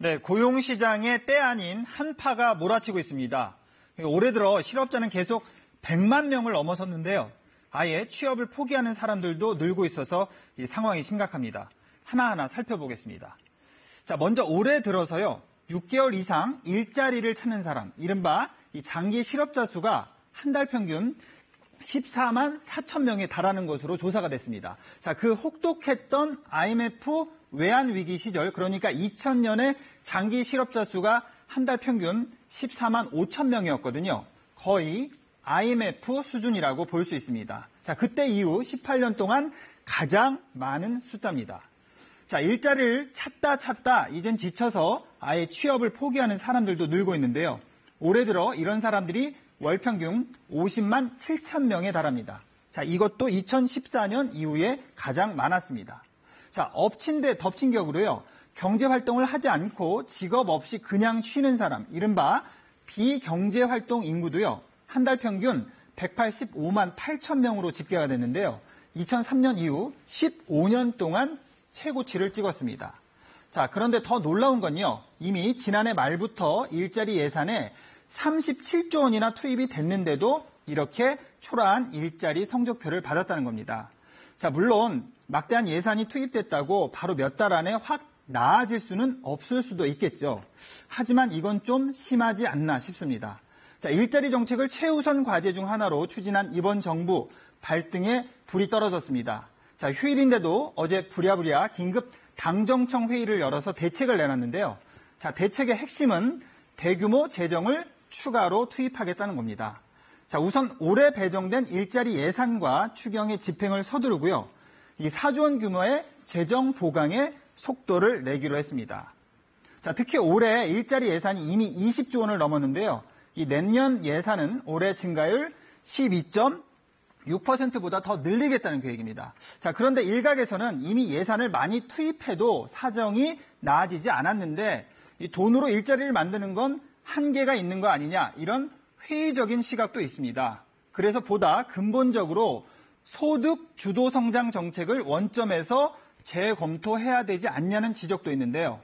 네, 고용시장에 때 아닌 한파가 몰아치고 있습니다. 올해 들어 실업자는 계속 100만 명을 넘어섰는데요. 아예 취업을 포기하는 사람들도 늘고 있어서 이 상황이 심각합니다. 하나하나 살펴보겠습니다. 자, 먼저 올해 들어서요. 6개월 이상 일자리를 찾는 사람, 이른바 이 장기 실업자 수가 한 달 평균 14만 4천 명에 달하는 것으로 조사가 됐습니다. 자, 그 혹독했던 IMF 외환위기 시절, 그러니까 2000년에 장기 실업자 수가 한 달 평균 14만 5천 명이었거든요. 거의 IMF 수준이라고 볼 수 있습니다. 자, 그때 이후 18년 동안 가장 많은 숫자입니다. 자, 일자리를 찾다 이젠 지쳐서 아예 취업을 포기하는 사람들도 늘고 있는데요. 올해 들어 이런 사람들이 월 평균 50만 7천 명에 달합니다. 자, 이것도 2014년 이후에 가장 많았습니다. 자, 엎친 데 덮친 격으로요. 경제활동을 하지 않고 직업 없이 그냥 쉬는 사람, 이른바 비경제활동 인구도요. 한 달 평균 185만 8천 명으로 집계가 됐는데요. 2003년 이후 15년 동안 최고치를 찍었습니다. 자, 그런데 더 놀라운 건요. 이미 지난해 말부터 일자리 예산에 37조 원이나 투입이 됐는데도 이렇게 초라한 일자리 성적표를 받았다는 겁니다. 자, 물론 막대한 예산이 투입됐다고 바로 몇 달 안에 확 나아질 수는 없을 수도 있겠죠. 하지만 이건 좀 심하지 않나 싶습니다. 자, 일자리 정책을 최우선 과제 중 하나로 추진한 이번 정부 발등에 불이 떨어졌습니다. 자, 휴일인데도 어제 부랴부랴 긴급 당정청 회의를 열어서 대책을 내놨는데요. 자, 대책의 핵심은 대규모 재정을 추가로 투입하겠다는 겁니다. 자, 우선 올해 배정된 일자리 예산과 추경의 집행을 서두르고요. 이 4조 원 규모의 재정 보강에 속도를 내기로 했습니다. 자, 특히 올해 일자리 예산이 이미 20조 원을 넘었는데요. 이 내년 예산은 올해 증가율 12.6%보다 더 늘리겠다는 계획입니다. 자, 그런데 일각에서는 이미 예산을 많이 투입해도 사정이 나아지지 않았는데 이 돈으로 일자리를 만드는 건 한계가 있는 거 아니냐, 이런 회의적인 시각도 있습니다. 그래서 보다 근본적으로 소득 주도 성장 정책을 원점에서 재검토해야 되지 않냐는 지적도 있는데요.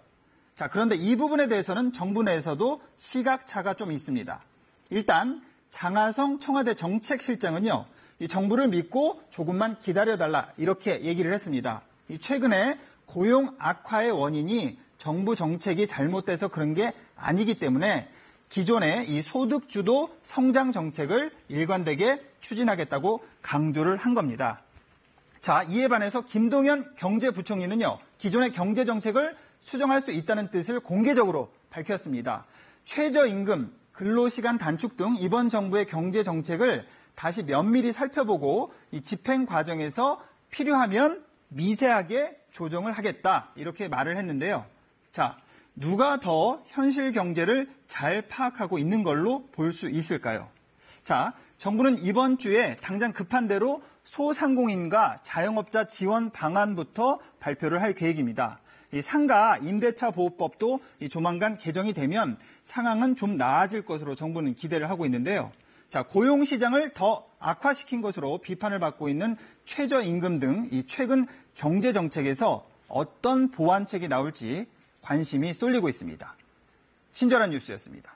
자, 그런데 이 부분에 대해서는 정부 내에서도 시각차가 좀 있습니다. 일단 장하성 청와대 정책실장은요. 이 정부를 믿고 조금만 기다려달라 이렇게 얘기를 했습니다. 최근에 고용 악화의 원인이 정부 정책이 잘못돼서 그런 게 아니기 때문에 기존의 이 소득주도 성장 정책을 일관되게 추진하겠다고 강조를 한 겁니다. 자, 이에 반해서 김동연 경제부총리는요. 기존의 경제정책을 수정할 수 있다는 뜻을 공개적으로 밝혔습니다. 최저임금, 근로시간 단축 등 이번 정부의 경제정책을 다시 면밀히 살펴보고 이 집행 과정에서 필요하면 미세하게 조정을 하겠다 이렇게 말을 했는데요. 자, 누가 더 현실 경제를 잘 파악하고 있는 걸로 볼 수 있을까요? 자, 정부는 이번 주에 당장 급한 대로 소상공인과 자영업자 지원 방안부터 발표를 할 계획입니다. 이 상가 임대차 보호법도 조만간 개정이 되면 상황은 좀 나아질 것으로 정부는 기대를 하고 있는데요. 자, 고용 시장을 더 악화시킨 것으로 비판을 받고 있는 최저임금 등 이 최근 경제 정책에서 어떤 보완책이 나올지 관심이 쏠리고 있습니다. 친절한 뉴스였습니다.